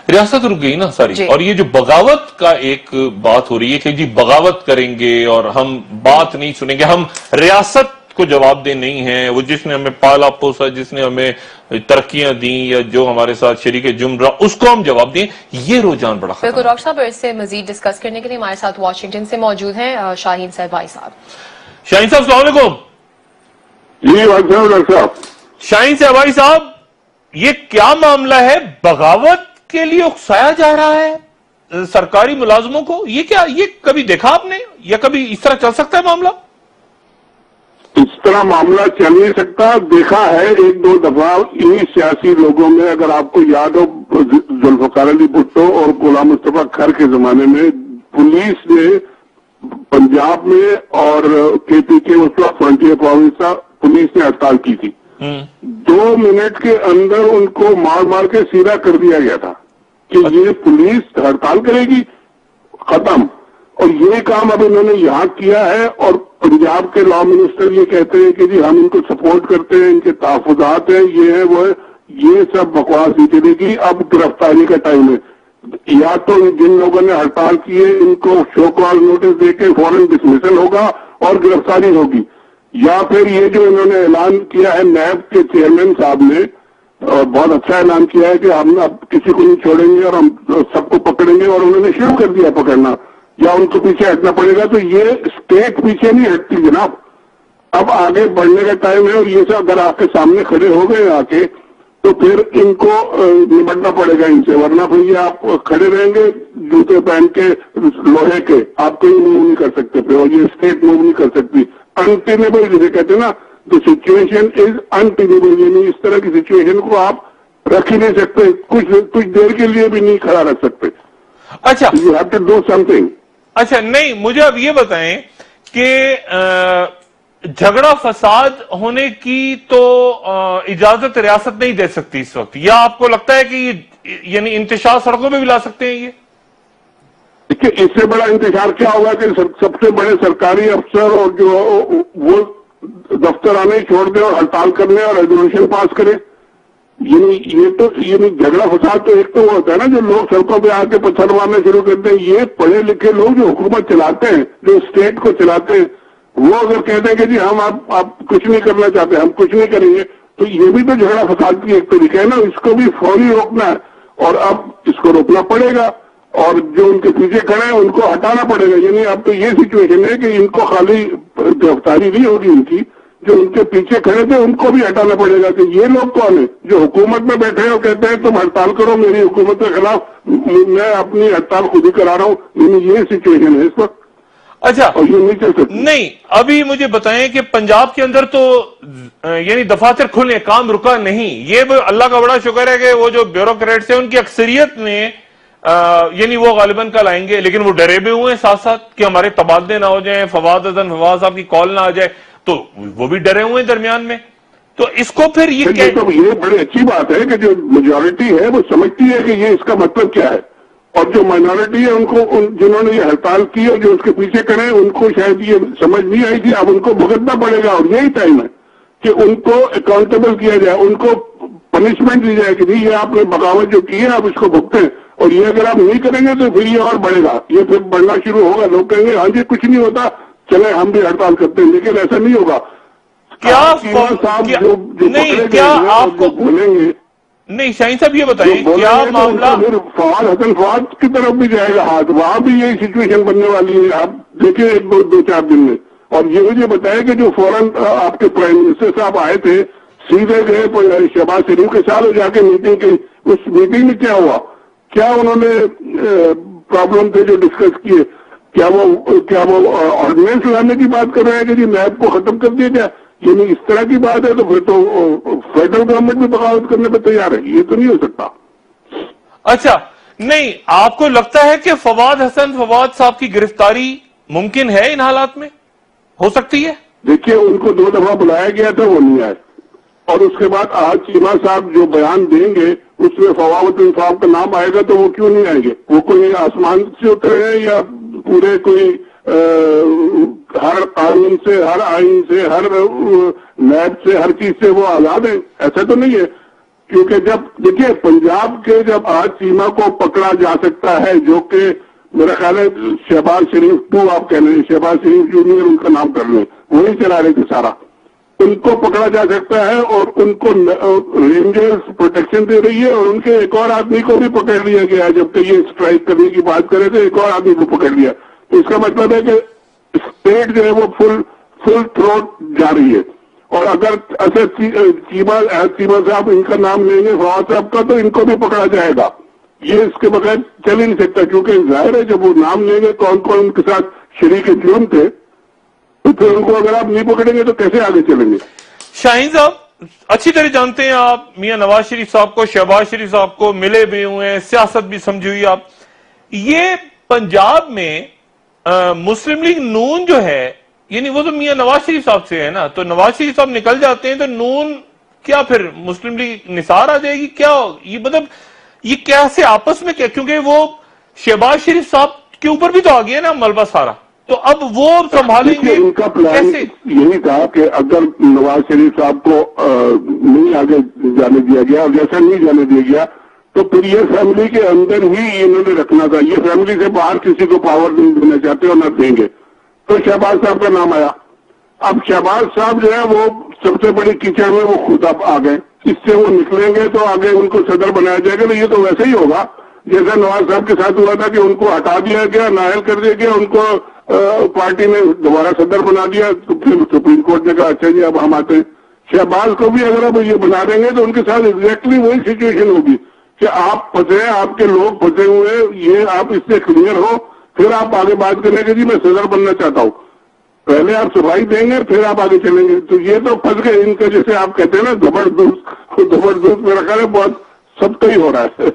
ریاست رک گئی نا ساری. اور یہ جو بغاوت کا ایک بات ہو رہی ہے کہ جی بغاوت کریں گے اور ہم بات نہیں سنیں گے, ہم ریاست کو جواب دہ نہیں ہیں, وہ جس نے ہمیں پالا پوسا, جس نے ہمیں ترقیاں دیں یا جو ہمارے ساتھ شریک جرم رہا اس کو ہم جواب دیں, یہ رجحان بڑا خطرہ. بالکل ڈاکٹر صاحب, اس سے مزید ڈسکس کرنے کے لیے ہمارے ساتھ واشنگٹن سے موجود ہیں شاہین صاحب. شاہین صاحب السلام علیکم. جی ڈاکٹر صاحب. شاہین صاحب, یہ کیا معاملہ ہے؟ بغاوت کے لیے اکسایا جا رہا ہے سرکاری ملازموں کو, یہ کیا, یہ کبھی دیکھا آپ نے یا کبھی اس طرح چل سکتا ہے معاملہ؟ اس طرح معاملہ چل نہیں سکتا. دیکھا ہے ایک دو دفعہ انہی سیاسی لوگوں میں, اگر آپ کو یاد ہو ذوالفقار علی بھٹو اور غلام مصطفیٰ کھر کے زمانے میں پولیس نے پنجاب میں اور کے پی کے اس وقت فرنٹیئر پروونس تھا, پولیس نے ہڑتال کی تھی. 2 منٹ کے اندر ان کو مار مار کے سیدھا کر دیا گیا تھا کہ یہ پولیس ہڑتال کرے گی, ختم. اور یہ کام اب انہوں نے یہاں کیا ہے, اور پنجاب کے لا منسٹر یہ کہتے ہیں کہ جی ہم ان کو سپورٹ کرتے ہیں, ان کے تحفظات ہیں, یہ ہے وہ ہے. یہ سب بکواس نہیں چلے گی. اب گرفتاری کا ٹائم ہے. یا تو جن لوگوں نے ہڑتال کی ہے ان کو شو کاز نوٹس دے کے فوراً ڈسمسل ہوگا اور گرفتاری ہوگی, یا پھر یہ جو انہوں نے اعلان کیا ہے نیب کے چیئرمین صاحب نے, اور بہت اچھا اعلان کیا ہے کہ ہم اب کسی کو نہیں چھوڑیں گے اور ہم سب کو پکڑیں گے, اور انہوں نے شروع کر دیا پکڑنا, یا ان کو پیچھے ہٹنا پڑے گا. تو یہ اسٹیٹ پیچھے نہیں ہٹتی جناب, اب آگے بڑھنے کا ٹائم ہے. اور یہ سب اگر آپ کے سامنے کھڑے ہو گئے آ کے تو پھر ان کو نمٹنا پڑے گا ان سے, ورنہ پھر یہ آپ کھڑے رہیں گے جوتے پہن کے لوہے کے, آپ کوئی موو نہیں کر سکتے پھر, اور یہ اسٹیٹ موو نہیں کر سکتی. انٹینیبل جسے کہتے ہیں نا, the situation is untenable, یعنی اس طرح کی سچویشن کو آپ رکھ ہی نہیں سکتے, کچھ دیر کے لیے بھی نہیں کھڑا رکھ سکتے. اچھا, you have to do something. اچھا نہیں, مجھے اب یہ بتائیں کہ جھگڑا فساد ہونے کی تو اجازت ریاست نہیں دے سکتی اس وقت, یا آپ کو لگتا ہے کہ یعنی انتشار سڑکوں پہ بھی لا سکتے ہیں یہ؟ دیکھیے اس سے بڑا انتشار کیا ہوگا کہ سب سے بڑے سرکاری افسر اور جو وہ دفتر آنے چھوڑ دیں اور ہڑتال کرنے اور ریزولوشن پاس کریں. یعنی یہ تو یعنی جھگڑا فساد تو ایک تو وہ ہوتا ہے نا جو لوگ سڑکوں پہ آ کے پتھر مارنا شروع کرتے ہیں. یہ پڑھے لکھے لوگ جو حکومت چلاتے ہیں, جو اسٹیٹ کو چلاتے ہیں, وہ اگر کہتے ہیں کہ جی ہم آپ کچھ نہیں کرنا چاہتے, ہم کچھ نہیں کریں گے, تو یہ بھی تو جھگڑا فساد کی ایک طریقہ ہے نا. اس کو بھی فوری روکنا ہے, اور اب اس کو روکنا پڑے گا, اور جو ان کے پیچھے کھڑے ہیں ان کو ہٹانا پڑے گا. یعنی اب تو یہ سچویشن ہے کہ ان کو خالی گرفتاری نہیں ہوگی, ان کی جو ان کے پیچھے کھڑے تھے ان کو بھی ہٹانا پڑے گا. کہ یہ لوگ کون ہیں جو حکومت میں بیٹھے ہیں اور کہتے ہیں تم ہڑتال کرو میری حکومت کے خلاف, میں اپنی ہڑتال خود ہی کرا رہا ہوں. یعنی یہ سچویشن ہے اس وقت. اچھا اور یہ نہیں چل سکتی. نہیں, ابھی مجھے بتائیں کہ پنجاب کے اندر تو یعنی دفاتر کھلے, کام رکا نہیں. یہ اللہ کا بڑا شکر ہے کہ وہ جو بیوروکریٹس ہیں ان کی اکثریت نے یعنی وہ غالباً کل آئیں گے, لیکن وہ ڈرے بھی ہوئے ہیں ساتھ ساتھ کہ ہمارے تبادلے نہ ہو جائیں, فواد صاحب کی کال نہ آ جائے, تو وہ بھی ڈرے ہوئے ہیں درمیان میں. تو اس کو پھر یہ بڑی اچھی بات ہے کہ جو میجورٹی ہے وہ سمجھتی ہے کہ یہ اس کا مطلب کیا ہے, اور جو مائنورٹی ہے ان کو جنہوں نے یہ ہڑتال کی اور جو اس کے پیچھے کرے ان کو شاید یہ سمجھ نہیں آئی تھی. اب ان کو بھگتنا پڑے گا, اور یہی ٹائم ہے کہ ان کو اکاؤنٹیبل کیا جائے, ان کو پنشمنٹ دی جائے کہ یہ آپ نے بغاوت جو کی ہے آپ اس کو بھگتیں. اور یہ اگر آپ نہیں کریں گے تو پھر یہ اور بڑھے گا, یہ پھر بڑھنا شروع ہوگا. لوگ کہیں گے ہاں جی کچھ نہیں ہوتا, چلے ہم بھی ہڑتال کرتے ہیں, لیکن ایسا نہیں ہوگا. نہیں شاہین صاحب یہ بتائیں کیا معاملہ فواد حسن فواد کی طرف بھی جائے گا ہاتھ, وہاں بھی یہی سچویشن بننے والی ہے. آپ دیکھیں ایک دو چار دن میں. اور یہ مجھے بتایا کہ جو فوراً آپ کے پرائم منسٹر صاحب آئے تھے, سیدھے گئے شہباز شریف کے ساتھ جا کے میٹنگ کی. اس میٹنگ میں کیا ہوا, کیا انہوں نے پرابلم تھے جو ڈسکس کیے, کیا وہ آرڈیننس لانے کی بات کر رہے ہیں کہ جی نیب کو ختم کر دیا جائے؟ یعنی اس طرح کی بات ہے تو پھر تو فیڈرل گورنمنٹ بھی بغاوت کرنے پہ تیار ہے. یہ تو نہیں ہو سکتا. اچھا نہیں, آپ کو لگتا ہے کہ فواد صاحب کی گرفتاری ممکن ہے ان حالات میں, ہو سکتی ہے؟ دیکھیے ان کو 2 دفعہ بلایا گیا تھا, وہ نہیں آئے, اور اس کے بعد آج چیمہ صاحب جو بیان دیں گے اس میں فواد صاحب کا نام آئے گا, تو وہ کیوں نہیں آئیں گے؟ وہ کوئی آسمان سے اترے ہیں یا پورے کوئی ہر قانون سے, ہر آئین سے, ہر نیب سے, ہر چیز سے وہ آزاد ہیں؟ ایسا تو نہیں ہے. کیونکہ جب دیکھیے پنجاب کے جب آج چیمہ کو پکڑا جا سکتا ہے، جو کہ میرا خیال ہے شہباز شریف 2 آپ کہہ لیں، شہباز شریف جونیئر ان کا نام کر لیں، وہی چلا رہے تھے سارا، ان کو پکڑا جا سکتا ہے اور ان کو رینجرز پروٹیکشن دے رہی ہے، اور ان کے ایک اور آدمی کو بھی پکڑ لیا گیا، جبکہ یہ اسٹرائک کرنے کی بات کرے تھے ایک اور آدمی کو پکڑ لیا. تو اس کا مطلب ہے کہ اسٹیٹ جو ہے وہ فل تھروٹ جا رہی ہے. اور اگر ایسے چیمہ صاحب ان کا نام لیں گے، فواد صاحب کا، تو ان کو بھی پکڑا جائے گا. یہ اس کے بغیر چل ہی نہیں سکتا، کیونکہ ظاہر ہے جب وہ نام لیں گے کون کون ان کے ساتھ شریک جرم تھے، تو پھر ان کو اگر آپ نہیں پکڑیں گے تو کیسے آگے چلیں گے؟ شاہین صاحب اچھی طرح جانتے ہیں آپ میاں نواز شریف صاحب کو، شہباز شریف صاحب کو، ملے بھی ہوئے ہیں، سیاست بھی سمجھی ہوئی آپ. یہ پنجاب میں مسلم لیگ نون جو ہے، یعنی وہ تو میاں نواز شریف صاحب سے ہے نا، تو نواز شریف صاحب نکل جاتے ہیں تو نون کیا پھر مسلم لیگ نثار آ جائے گی کیا؟ یہ مطلب یہ کیسے آپس میں کیا، کیونکہ وہ شہباز شریف صاحب کے اوپر بھی تو آ گیا نا ملبہ سارا، تو اب وہ سنبھالیں گے ان کا پلان یہی تھا کہ اگر نواز شریف صاحب کو نہیں آگے جانے دیا گیا اور جیسا نہیں جانے دیا گیا تو پھر یہ فیملی کے اندر ہی انہوں نے رکھنا تھا. یہ فیملی سے باہر کسی کو پاور نہیں دینا چاہتے اور نہ دیں گے. تو شہباز صاحب کا نام آیا. اب شہباز صاحب جو ہے وہ سب سے بڑی کیچڑ میں وہ خود اب آ گئے. اس سے وہ نکلیں گے تو آگے ان کو صدر بنایا جائے گا. یہ تو ویسے ہی ہوگا جیسا نواز صاحب کے ساتھ ہوا تھا کہ ان کو ہٹا دیا گیا، نائل کر دیا گیا، ان کو پارٹی نے دوبارہ صدر بنا دیا. تو پھر سپریم کورٹ نے کہا اچھا جی اب ہم آتے ہیں. شہباز کو بھی اگر اب یہ بنا دیں گے تو ان کے ساتھ ایگزیکٹلی وہی سچویشن ہوگی کہ آپ پھنسے، آپ کے لوگ پھنسے ہوئے، یہ آپ اس سے کلیئر ہو، پھر آپ آگے بات کریں گے جی میں صدر بننا چاہتا ہوں. پہلے آپ صفائی دیں گے پھر آپ آگے چلیں گے. تو یہ تو پھنس گئے ان کا، جیسے آپ کہتے ہیں نا زبردست میرا خیال ہے بہت سب کا ہی ہو رہا ہے.